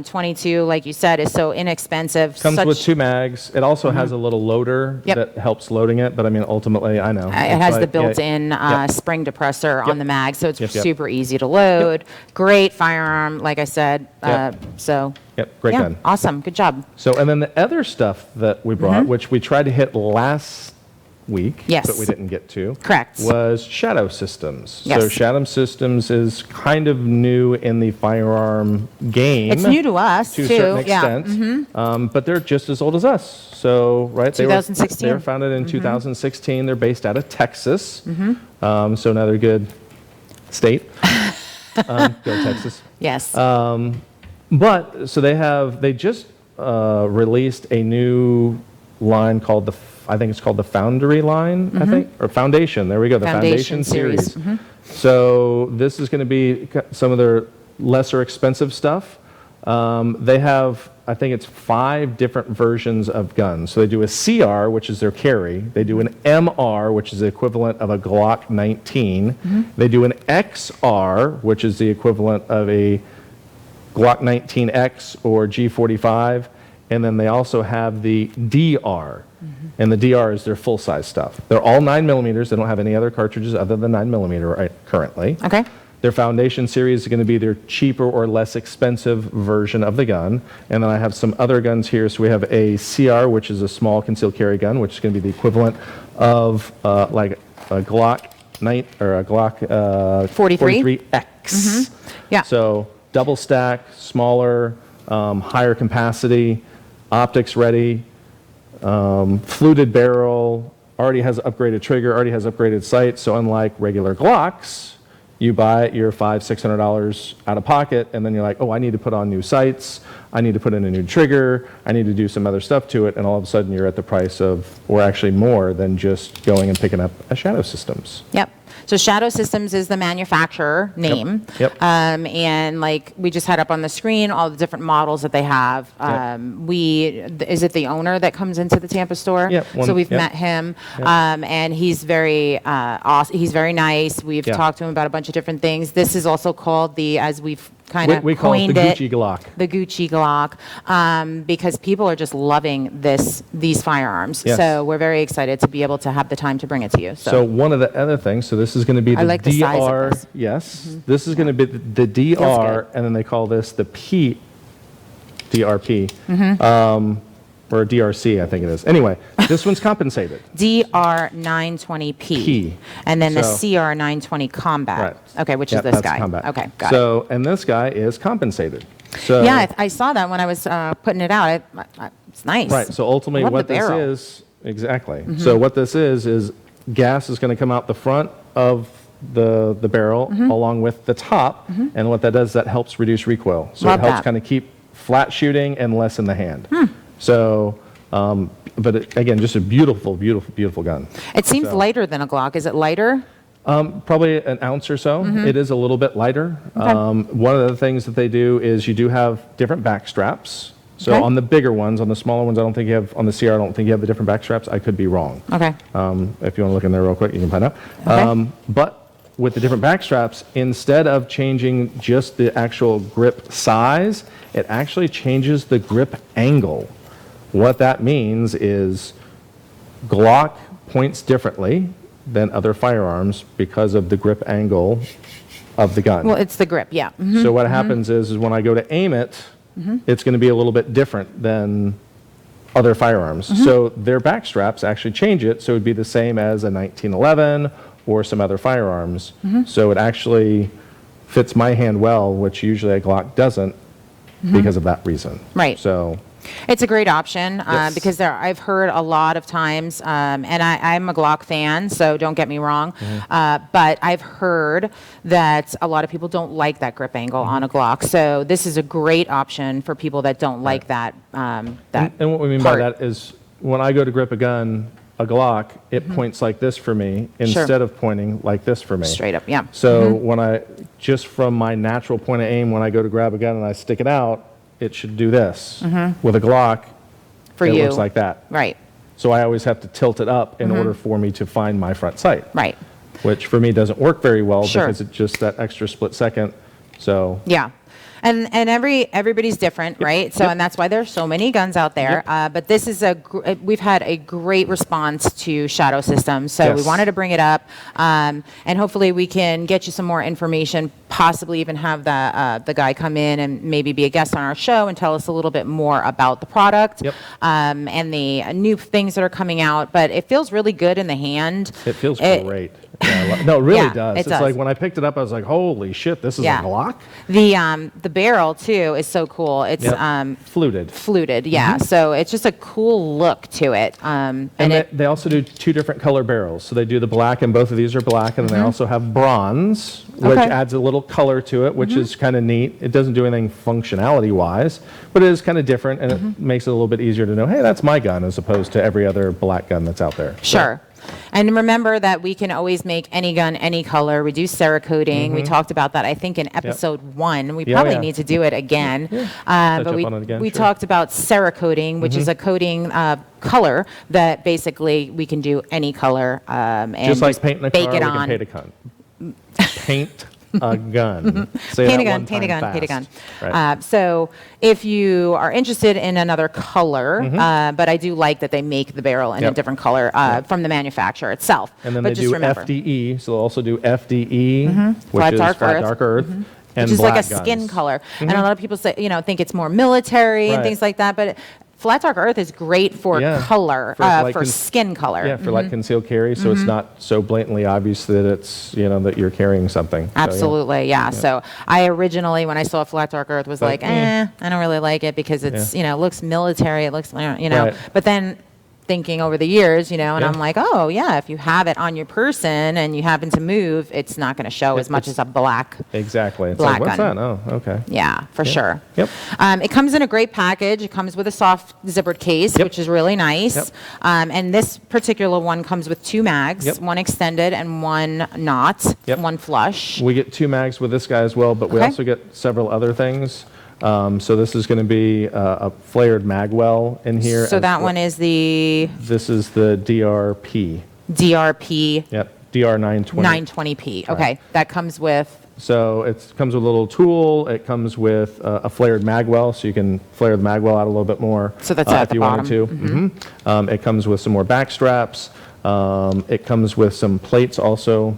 22, like you said, is so inexpensive. Comes with 2 mags. It also has a little loader Yep. that helps loading it. But I mean, ultimately, I know. It It's has the like, yeah, built-in yep. spring depressor on Yep. the mag, so it's Yep, yep. super easy to load. Great firearm, like I said. Yep. So Yep, great yeah, gun. awesome. Good job. So, and then the other stuff that we brought, which we tried to hit last week, Yes. but we didn't get to, Correct. was Shadow Systems. Yes. So Shadow Systems is kind of new in the firearm game. It's new to us, to a too. certain Yeah. extent, but they're just as old as us. So, right, 2016. They were founded in 2016. They're based out of Texas, so another good state. Go Texas. Yes. But so they just released a new line called I think it's called the Foundry line, I think, or Foundation. There we go, the Foundation Foundation series. series. So this is going to be some of their lesser expensive stuff. They have, I think it's 5 different versions of guns. So they do a CR, which is their carry. They do an MR, which is the equivalent of a Glock 19. They do an XR, which is the equivalent of a Glock 19X or G45. And then they also have the DR. And the DR is their full-size stuff. They're all 9mm. They don't have any other cartridges other than 9mm right, currently. Okay. Their Foundation series is going to be their cheaper or less expensive version of the gun. And then I have some other guns here. So we have a CR, which is a small concealed carry gun, which is going to be the equivalent of like a Glock 9 or a Glock 43? 43X. Yeah. So double stack, smaller, higher capacity, optics ready, fluted barrel, already has upgraded trigger, already has upgraded sights. So unlike regular Glocks, you buy it, you're $500-$600 out of pocket, and then you're like, oh, I need to put on new sights, I need to put in a new trigger, I need to do some other stuff to it, and all of a sudden you're at the price of, or actually more than just going and picking up a Shadow Systems. Yep. So Shadow Systems is the manufacturer name. Yep. And like we just had up on the screen all the different models that they have. Is it the owner that comes into the Tampa store? Yep, So we've yep. met him, and he's very awesome. He's very nice. We've Yeah. talked to him about a bunch of different things. This is also called as we've kind of We call it coined the Gucci Glock. the Gucci Glock, because people are just loving these firearms. Yes. So we're very excited to be able to have the time to bring it to you. So one of the other things, so this is going to be the I like the size of DR. this. Yes, this is going to be the DR, good. and then they call this the DRP, or DRC, I think it is. Anyway, this one's compensated. DR920P. P. And then the So- CR920 Combat. Right. Okay, which Yep, is this that's guy. combat. Okay, got it. So, and this guy is compensated. So, Yeah, I saw that when I was putting it out. It's nice. right. So ultimately, I love what the this barrel. is exactly. So what this is gas is going to come out the front of the barrel along with the top, and what that does, that helps reduce recoil. So Love it helps that. kind of keep flat shooting and less in the hand. So, but again, just a beautiful, beautiful, beautiful gun. It seems So- lighter than a Glock. Is it lighter? Probably an ounce or so. It is a little bit lighter. One of the things that they do is you do have different back straps. So Okay. on the bigger ones, on the smaller ones, I don't think you have, on the CR, I don't think you have the different back straps. I could be wrong. Okay. If you want to look in there real quick, you can find out. Okay. But with the different back straps, instead of changing just the actual grip size, it actually changes the grip angle. What that means is Glock points differently than other firearms because of the grip angle of the gun. Well, it's the grip, yeah. Mhm. So what happens is when I go to aim it, it's going to be a little bit different than other firearms. So their back straps actually change it, so it would be the same as a 1911 or some other firearms. So it actually fits my hand well, which usually a Glock doesn't because of that reason. Right. So It's a great option Yes. because I've heard a lot of times, and I'm a Glock fan, so don't get me wrong, but I've heard that a lot of people don't like that grip angle on a Glock. So this is a great option for people that don't like that. That and what we mean part. by that is when I go to grip a gun, a Glock, it points like this for me instead of pointing like this for me. Straight up, yeah. So when just from my natural point of aim, when I go to grab a gun and I stick it out, it should do this. With a Glock, For it you. looks like that. Right, So I always have to tilt it up in order for me to find my front sight. right. Which for me doesn't work very well Sure. because it's just that extra split second. So Yeah. And everybody's different, right? So, and that's why there's so many guns out there. But this is we've had a great response to Shadow Systems, so we Yes. wanted to bring it up, and hopefully we can get you some more information. Possibly even have the guy come in and maybe be a guest on our show and tell us a little bit more about the product and the new things that are coming out. But it feels really good in the hand. it feels great. Yeah, no, it really Yeah, does. it It's does. like when I picked it up, I was like, holy shit, this is Yeah. a Glock? The barrel too is so cool. It's Fluted. fluted, yeah. So it's just a cool look to it. And they also do two different color barrels. So they do the black, and both of these are black, and then they also have bronze, which Okay. adds a little color to it, which is kind of neat. It doesn't do anything functionality-wise, but it is kind of different, and it makes it a little bit easier to know, hey, that's my gun, as opposed to every other black gun that's out there. Sure. And remember that we can always make any gun, any color. We do Cerakoting. We talked about that, I think, in episode 1. We Yeah, probably yeah. need to do it again. Touch But up we, on it again, we sure. talked about Cerakoting, which is a coating color that basically we can do any color and Just like painting a bake car, it we on. can paint a gun. Paint a gun. Say Paint a that gun, one paint a time gun, paint a gun. fast. Right. So if you are interested in another color, but I do like that they make the barrel in a Yep. different color from the manufacturer itself. And then but they just do remember, FDE, so they'll also do FDE, which Flat is dark flat earth. dark earth, and which is like a black skin guns. color. And a lot of people say, think it's more military and Right. things like that, but flat dark earth is great for Yeah. color, For, like, for skin color. Yeah, for like concealed carry, so it's not so blatantly obvious that it's, that you're carrying something. So, yeah. Absolutely, yeah. So I originally, when I saw Flat Dark Earth, was like, I don't really like it because it's, it looks military. It looks, Right. But then thinking over the years, and Yeah. I'm like, oh yeah, if you have it on your person and you happen to move, it's not going to show as much as a black. Exactly. It's Black like, what's gun. that? Oh, okay. Yeah, for sure. Yep. It comes in a great package. It comes with a soft zippered case, Yep. which is really nice. Yep. And this particular one comes with 2 mags, Yep. one extended and one not, Yep. one flush. We get 2 mags with this guy as well, but we Okay. also get several other things. So this is going to be a flared mag well in here. So as that well. one is the This is the DRP. DRP Yep, DR920. 920p. Okay, that comes with, So it comes with a little tool. It comes with a flared mag well, so you can flare the mag well out a little bit more. So that's at if the you wanted to. It comes with some more back straps. It comes with some plates also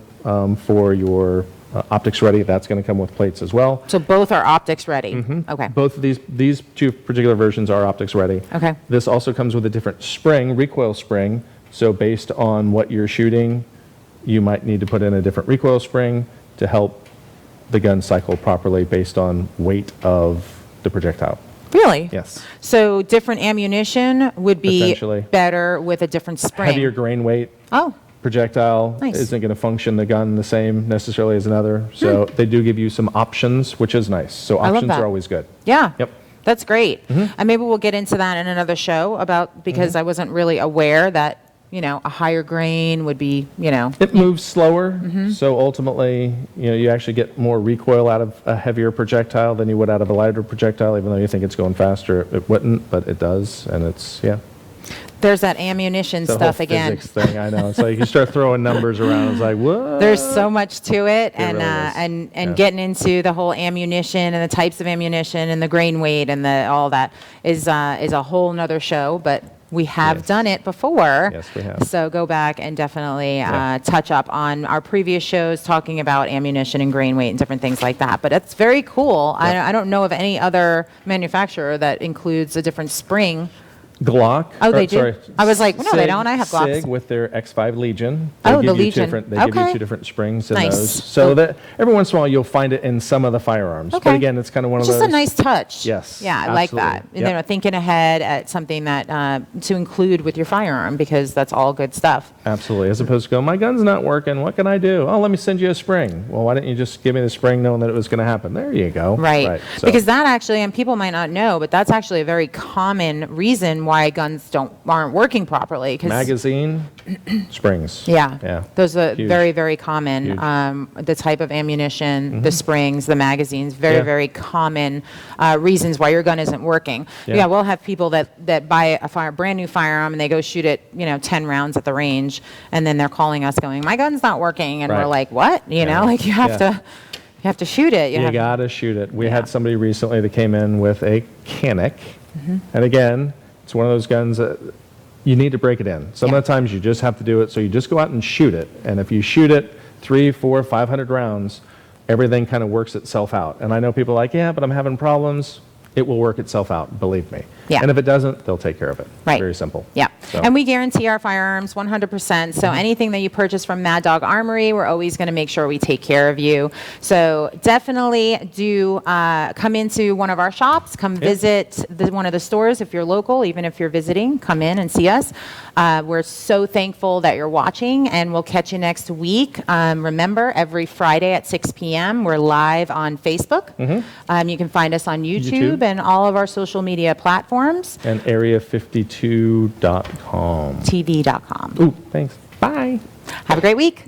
for your optics ready. That's going to come with plates as well. so both are optics ready. Okay. Both of these 2 particular versions are optics ready. Okay. This also comes with a different spring, recoil spring. So based on what you're shooting, you might need to put in a different recoil spring to help the gun cycle properly based on weight of the projectile. Really? Yes. So different ammunition would be Potentially. better with a different spring. Heavier grain weight Oh, projectile Nice. isn't going to function the gun the same necessarily as another. So they do give you some options, which is nice. So love options that. are always good. yeah. Yep. That's great. And maybe we'll get into that in another show because I wasn't really aware that, a higher grain would be, It moves slower, so ultimately, you actually get more recoil out of a heavier projectile than you would out of a lighter projectile, even though you think it's going faster, it wouldn't, but it does, and it's, yeah. There's that ammunition The stuff whole again. physics thing, I know. It's like you start throwing numbers around. It's like, what? There's so much to it, and really is. and Yeah. getting into the whole ammunition and the types of ammunition and the grain weight and all that is a whole nother show. But we have Yes. done it before. Yes, we have. So go back and definitely Yeah. touch up on our previous shows talking about ammunition and grain weight and different things like that. But it's very cool. Yeah. I don't know of any other manufacturer that includes a different spring. Glock. Oh, they or, do? sorry, I was like, no, they Sig- don't. I have Glocks. Sig with their X5 Legion. Oh, give the you Legion. They give you Okay. 2 different springs in Nice. those. So Oh. that every once in a while you'll find it in some of the firearms. Okay. But again, it's kind of one It's of just those. a nice touch. Yes, Yeah, I like that. absolutely. You Yep. know, thinking ahead at something that to include with your firearm, because that's all good stuff. Absolutely. As opposed to go, my gun's not working. What can I do? Oh, let me send you a spring. Well, why didn't you just give me the spring knowing that it was going to happen? There you go. Right. So, Because that actually, and people might not know, but that's actually a very common reason why guns aren't working properly. 'Cause magazine, springs. Yeah. Yeah. Those are Huge. very, very common. Huge. The type of ammunition, the springs, the magazines, very, Yeah. very common reasons why your gun isn't working. Yeah. Yeah, we'll have people that buy a brand new firearm and they go shoot it, 10 rounds at the range, and then they're calling us going, my gun's not working. And Right. we're like, what? You Yeah. know, like you have Yeah. to. You have to shoot it. You have- got to shoot it. We Yeah. had somebody recently that came in with a Canic. And again, it's one of those guns that you need to break it in. Some Yeah. of the times you just have to do it. So you just go out and shoot it. And if you shoot it 300, 400, 500 rounds, everything kind of works itself out. And I know people are like, yeah, but I'm having problems. It will work itself out, believe me. Yeah. And if it doesn't, they'll take care of it. Right. Very simple. Yeah. So- And we guarantee our firearms 100%. So anything that you purchase from Mad Dog Armory, we're always going to make sure we take care of you. So definitely do come into one of our shops. Come visit one of the stores if you're local, even if you're visiting. Come in and see us. We're so thankful that you're watching, and we'll catch you next week. Remember, every Friday at 6 p.m., we're live on Facebook. You can find us on YouTube YouTube. and all of our social media platforms, And area52.com. tv.com. Ooh, thanks. Bye. Have a great week.